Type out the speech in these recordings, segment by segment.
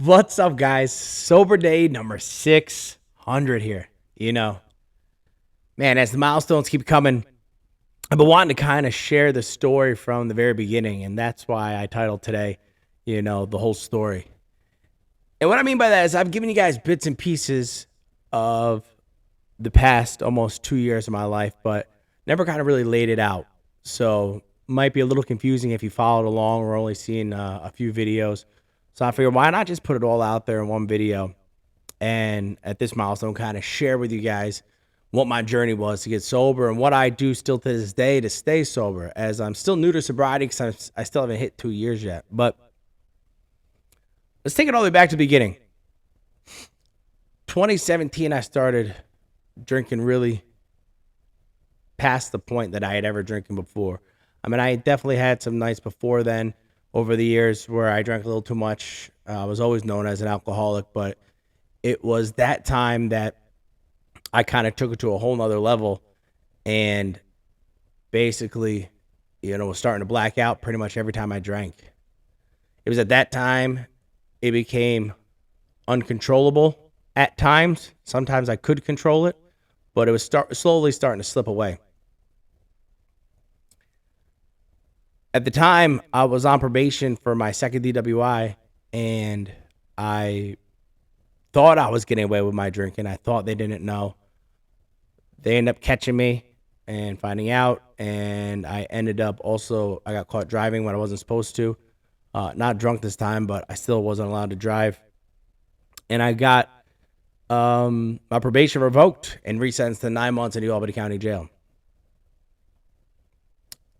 What's up, guys? Sober day number 600 here. Man, as the milestones keep coming, I've been wanting to kind of share the story from the very beginning, and that's why I titled today, the whole story. And what I mean by that is I've given you guys bits and pieces of the past almost 2 years of my life, but never kind of really laid it out. So might be a little confusing if you followed along or only seen a few videos. So I figured, why not just put it all out there in one video? And at this milestone, kind of share with you guys what my journey was to get sober and what I do still to this day to stay sober, as I'm still new to sobriety because I still haven't hit 2 years yet. But let's take it all the way back to the beginning. 2017, I started drinking really past the point that I had ever drinking before. I mean, I definitely had some nights before then over the years where I drank a little too much. I was always known as an alcoholic, but it was that time that I kind of took it to a whole nother level and basically, was starting to black out pretty much every time I drank. It was at that time it became uncontrollable at times. Sometimes I could control it, but it was slowly starting to slip away. At the time, I was on probation for my second DWI, and I thought I was getting away with my drinking. I thought they didn't know. They ended up catching me and finding out, and I got caught driving when I wasn't supposed to. Not drunk this time, but I still wasn't allowed to drive. And I got my probation revoked and resentenced to 9 months in the Albany County Jail.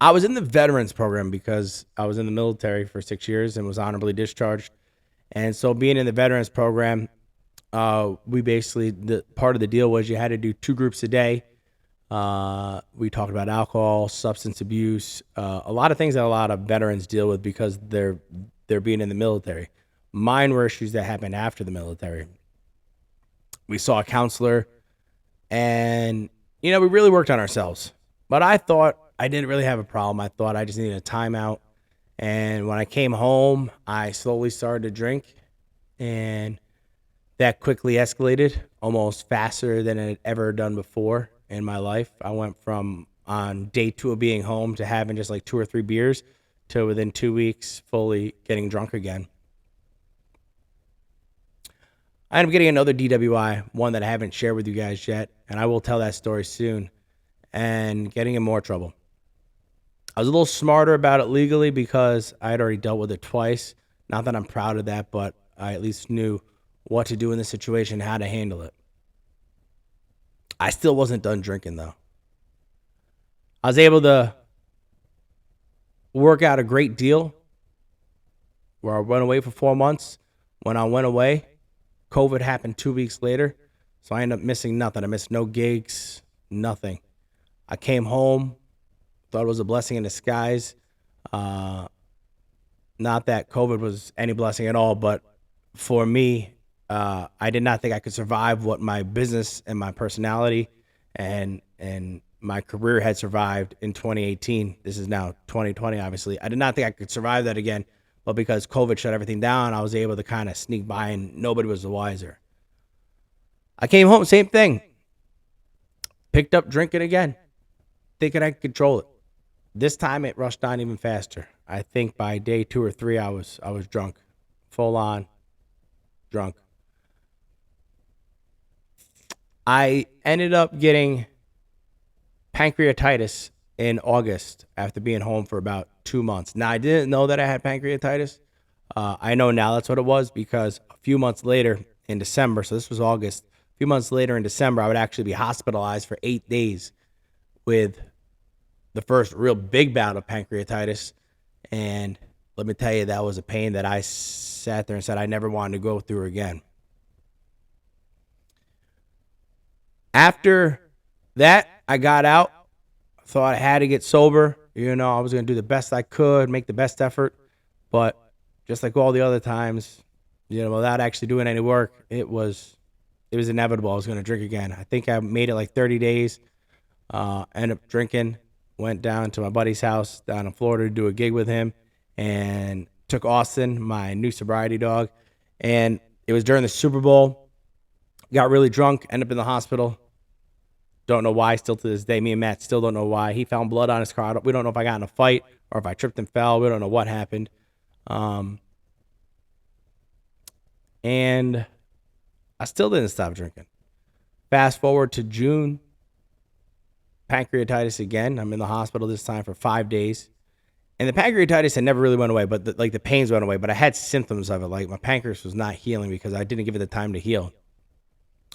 I was in the veterans program because I was in the military for 6 years and was honorably discharged. And so being in the veterans program, part of the deal was you had to do 2 groups a day. We talked about alcohol, substance abuse, a lot of things that a lot of veterans deal with because they're being in the military. Mine were issues that happened after the military. We saw a counselor, and we really worked on ourselves. But I thought I didn't really have a problem. I thought I just needed a timeout. And when I came home, I slowly started to drink, and that quickly escalated almost faster than it had ever done before in my life. I went from on day 2 of being home to having just like 2 or 3 beers to within 2 weeks fully getting drunk again. I ended up getting another DWI, one that I haven't shared with you guys yet, and I will tell that story soon, and getting in more trouble. I was a little smarter about it legally because I had already dealt with it twice. Not that I'm proud of that, but I at least knew what to do in the situation, how to handle it. I still wasn't done drinking, though. I was able to work out a great deal where I went away for 4 months. When I went away, COVID happened 2 weeks later, so I ended up missing nothing. I missed no gigs, nothing. I came home, thought it was a blessing in disguise. Not that COVID was any blessing at all, but for me, I did not think I could survive what my business and my personality and my career had survived in 2018. This is now 2020, obviously. I did not think I could survive that again, but because COVID shut everything down, I was able to kind of sneak by and nobody was the wiser. I came home, same thing. Picked up drinking again, thinking I could control it. This time it rushed on even faster. I think by day 2 or 3, I was drunk, full on drunk. I ended up getting pancreatitis in August after being home for about 2 months. Now, I didn't know that I had pancreatitis. I know now that's what it was because a few months later in December, so this was August, a few months later in December, I would actually be hospitalized for 8 days with the first real big bout of pancreatitis. And let me tell you, that was a pain that I sat there and said I never wanted to go through again. After that, I got out. Thought I had to get sober. I was going to do the best I could, make the best effort. But just like all the other times, without actually doing any work, it was inevitable. I was going to drink again. I think I made it like 30 days. Ended up drinking. Went down to my buddy's house down in Florida to do a gig with him, and took Austin, my new sobriety dog, And it was during the Super Bowl. Got really drunk, ended up in the hospital. Don't know why. Still to this day, me and Matt still don't know why. He found blood on his car. We don't know if I got in a fight or if I tripped and fell. We don't know what happened. And I still didn't stop drinking. Fast forward to June, pancreatitis again. I'm in the hospital this time for 5 days. And the pancreatitis had never really went away, but the pains went away. But I had symptoms of it. Like my pancreas was not healing because I didn't give it the time to heal.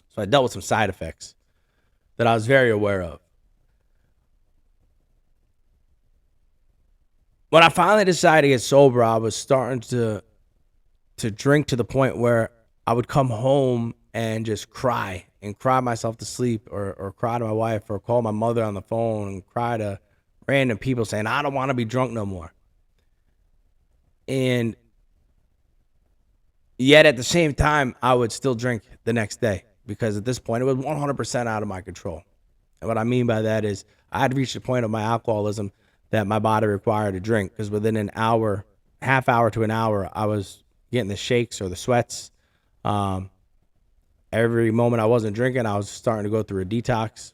So I dealt with some side effects that I was very aware of. When I finally decided to get sober, I was starting to drink to the point where I would come home and just cry and cry myself to sleep, or cry to my wife, or call my mother on the phone and cry to random people saying, I don't want to be drunk no more. And yet at the same time, I would still drink the next day because at this point it was 100% out of my control. And what I mean by that is I had reached the point of my alcoholism that my body required to drink, because within an hour, half hour to an hour, I was getting the shakes or the sweats. Every moment I wasn't drinking, I was starting to go through a detox.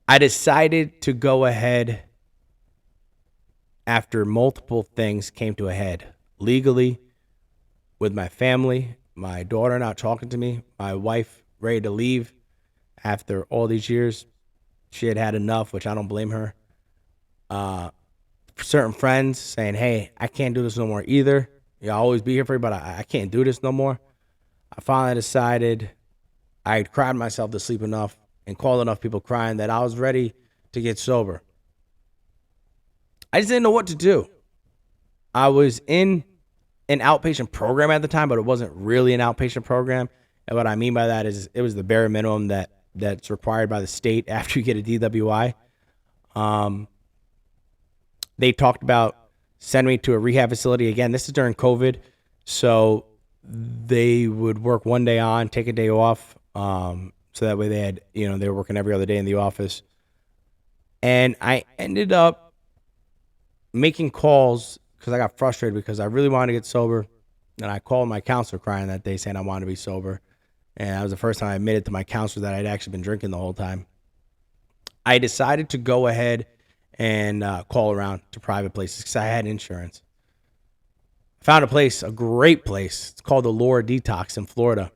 I decided to go ahead after multiple things came to a head. Legally, with my family, my daughter not talking to me, my wife ready to leave after all these years. She had had enough, which I don't blame her. Certain friends saying, hey, I can't do this no more either. I'll always be here for you, but I can't do this no more. I finally decided I had cried myself to sleep enough and called enough people crying that I was ready to get sober. I just didn't know what to do. I was in an outpatient program at the time, but it wasn't really an outpatient program. And what I mean by that is it was the bare minimum that's required by the state after you get a DWI. They talked about sending me to a rehab facility. Again, this is during COVID. So they would work one day on, take a day off. So that way they had, they were working every other day in the office. And I ended up making calls because I got frustrated because I really wanted to get sober. And I called my counselor crying that day saying I wanted to be sober. And that was the first time I admitted to my counselor that I'd actually been drinking the whole time. I decided to go ahead and call around to private places because I had insurance. I found a place, a great place. It's called the Lure Detox in Florida.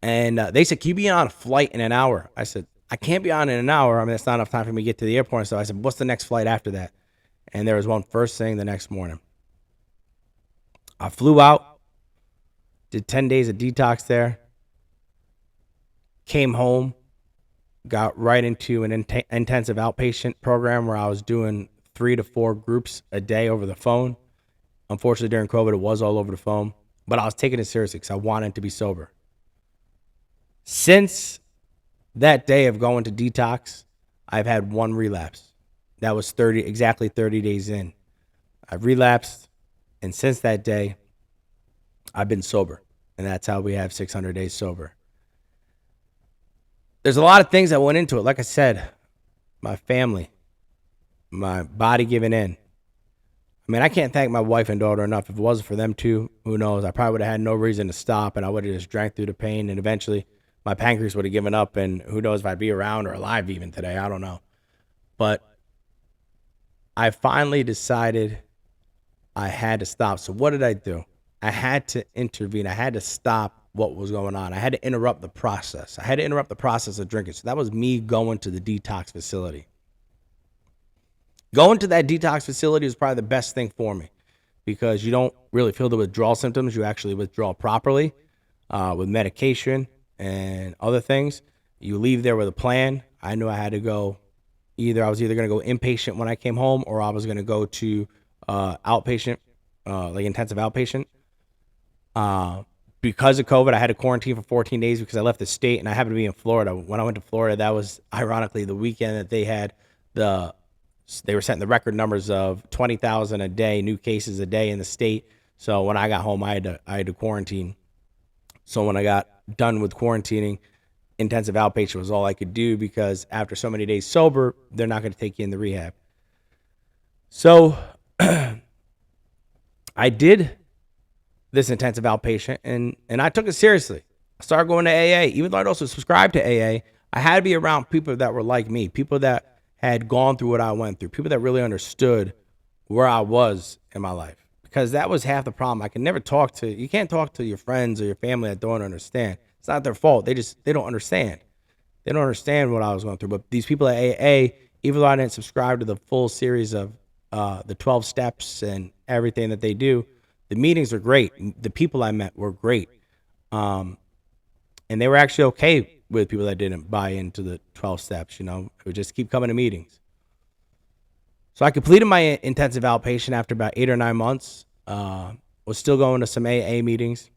And they said, can you be on a flight in an hour? I said, I can't be on in an hour. I mean, that's not enough time for me to get to the airport. So I said, what's the next flight after that? And there was one first thing the next morning. I flew out, did 10 days of detox there, came home, got right into an intensive outpatient program where I was doing 3 to 4 groups a day over the phone. Unfortunately, during COVID, it was all over the phone, but I was taking it seriously because I wanted to be sober. Since that day of going to detox, I've had one relapse. That was exactly 30 days in. I've relapsed, and since that day, I've been sober, and that's how we have 600 days sober. There's a lot of things that went into it. Like I said, my family, my body giving in. I mean, I can't thank my wife and daughter enough. If it wasn't for them two, who knows? I probably would have had no reason to stop, and I would have just drank through the pain, and eventually my pancreas would have given up, and who knows if I'd be around or alive even today. I don't know. But I finally decided I had to stop. So what did I do? I had to intervene. I had to stop what was going on. I had to interrupt the process. I had to interrupt the process of drinking. So that was me going to the detox facility. Going to that detox facility was probably the best thing for me because you don't really feel the withdrawal symptoms. You actually withdraw properly with medication and other things. You leave there with a plan. I knew I had to go I was either going to go inpatient when I came home, or I was going to go to outpatient, like intensive outpatient. Because of COVID, I had to quarantine for 14 days because I left the state, and I happened to be in Florida. When I went to Florida, that was ironically the weekend that they had they were setting the record numbers of 20,000 a day, new cases a day in the state. So when I got home, I had to quarantine. So when I got done with quarantining, intensive outpatient was all I could do because after so many days sober, they're not going to take you in the rehab. So I did this intensive outpatient, and I took it seriously. I started going to AA. Even though I'd also subscribed to AA, I had to be around people that were like me, people that had gone through what I went through, people that really understood where I was in my life. Because that was half the problem. I can never you can't talk to your friends or your family that don't understand. It's not their fault. They don't understand. They don't understand what I was going through. But these people at AA, even though I didn't subscribe to the full series of the 12 steps and everything that they do, the meetings are great. The people I met were great. And they were actually okay with people that didn't buy into the 12 steps, It would just keep coming to meetings. So I completed my intensive outpatient after about 8 or 9 months. Was still going to some AA meetings.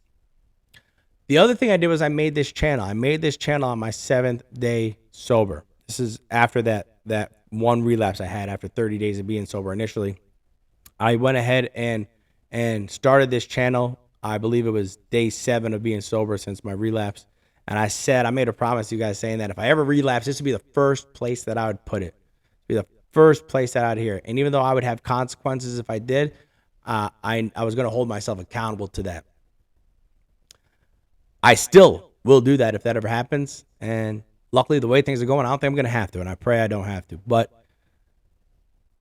The other thing I did was I made this channel. I made this channel on my 7th day sober. This is after that one relapse I had after 30 days of being sober initially. I went ahead and started this channel. I believe it was day 7 of being sober since my relapse. And I made a promise to you guys saying that if I ever relapse, this would be the first place that I would put it. Be the first place that I'd hear it. And even though I would have consequences if I did, I was going to hold myself accountable to that. I still will do that if that ever happens. And luckily, the way things are going, I don't think I'm going to have to. And I pray I don't have to. But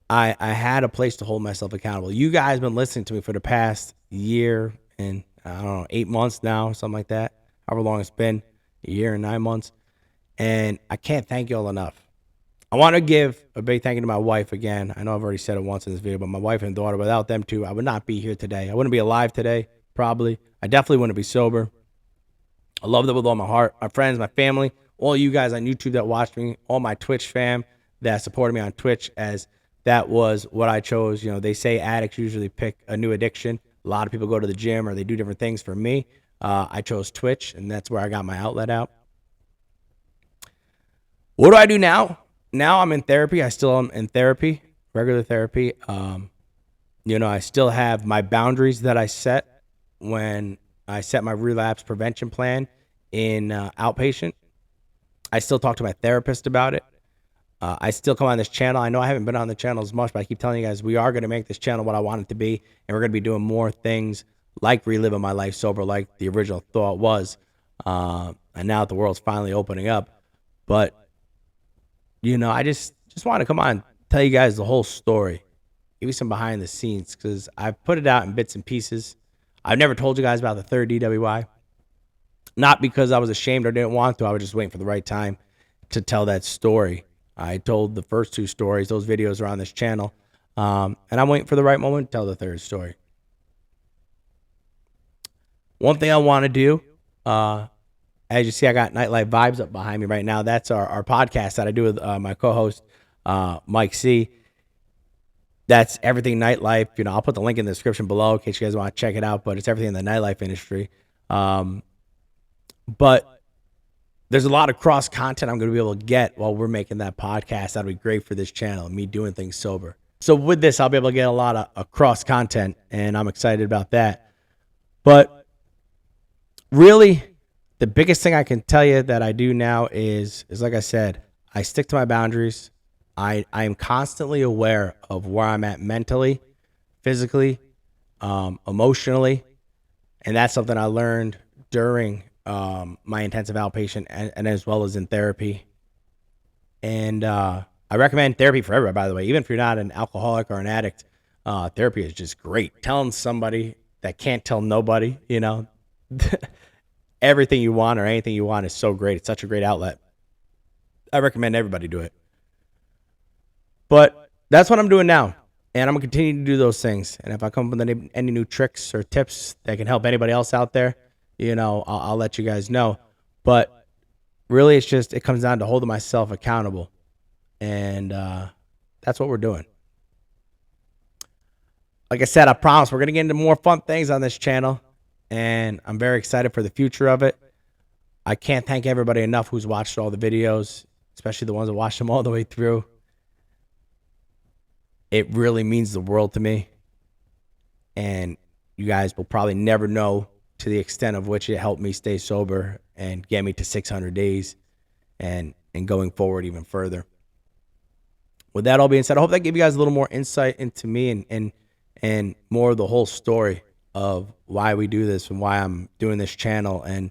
I had a place to hold myself accountable. You guys have been listening to me for the past year and, I don't know, 8 months now, something like that. However long it's been, a year and 9 months. And I can't thank you all enough. I want to give a big thank you to my wife again. I know I've already said it once in this video, but my wife and daughter, without them two, I would not be here today. I wouldn't be alive today, probably. I definitely wouldn't be sober. I love them with all my heart. My friends, my family, all you guys on YouTube that watched me, all my Twitch fam that supported me on Twitch, as that was what I chose. They say addicts usually pick a new addiction. A lot of people go to the gym or they do different things. For me, I chose Twitch, and that's where I got my outlet out. What do I do now? Now I'm in therapy. I still am in therapy, regular therapy. I still have my boundaries that I set when I set my relapse prevention plan in outpatient. I still talk to my therapist about it. I still come on this channel. I know I haven't been on the channel as much, but I keep telling you guys we are going to make this channel what I want it to be, and we're going to be doing more things like reliving my life sober, like the original thought was. And now that the world's finally opening up, but I just want to come on and tell you guys the whole story, give you some behind the scenes, because I've put it out in bits and pieces. I've never told you guys about the third DWI, not because I was ashamed or didn't want to. I was just waiting for the right time to tell that story. I told the first 2 stories. Those videos are on this channel. And I'm waiting for the right moment to tell the third story. One thing I want to do, as you see, I got NightLife Vibez up behind me right now. That's our podcast that I do with my co-host, Mike C. That's everything NightLife. I'll put the link in the description below in case you guys want to check it out. But it's everything in the nightlife industry. But there's a lot of cross content I'm going to be able to get while we're making that podcast. That'll be great for this channel, me doing things sober. So with this, I'll be able to get a lot of cross content, and I'm excited about that. But really, the biggest thing I can tell you that I do now is like I said, I stick to my boundaries. I am constantly aware of where I'm at mentally, physically, emotionally, and that's something I learned during my intensive outpatient and as well as in therapy. And I recommend therapy for everybody, by the way. Even if you're not an alcoholic or an addict, therapy is just great. Telling somebody that can't tell nobody, everything you want or anything you want is so great. It's such a great outlet. I recommend everybody do it. But that's what I'm doing now, and I'm going to continue to do those things. And if I come up with any new tricks or tips that can help anybody else out there, I'll let you guys know. But really, it comes down to holding myself accountable, and that's what we're doing. Like I said, I promise we're going to get into more fun things on this channel, and I'm very excited for the future of it. I can't thank everybody enough who's watched all the videos, especially the ones that watched them all the way through. It really means the world to me, and you guys will probably never know to the extent of which it helped me stay sober and get me to 600 days and going forward even further. With that all being said, I hope that gave you guys a little more insight into me and more of the whole story. of why we do this and why I'm doing this channel and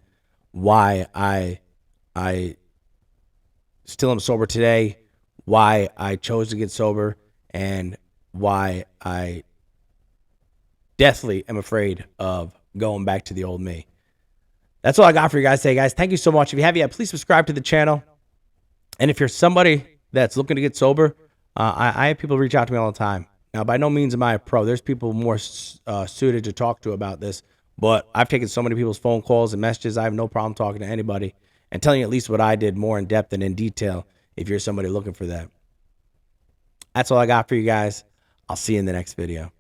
why I still am sober today, why I chose to get sober, and why I deathly am afraid of going back to the old me. That's all I got for you guys today, guys. Thank you so much. If you have yet, please subscribe to the channel. And if you're somebody that's looking to get sober, I have people reach out to me all the time. Now, by no means am I a pro. There's people more suited to talk to about this. But I've taken so many people's phone calls and messages. I have no problem talking to anybody and telling you at least what I did more in depth and in detail if you're somebody looking for that. That's all I got for you guys. I'll see you in the next video.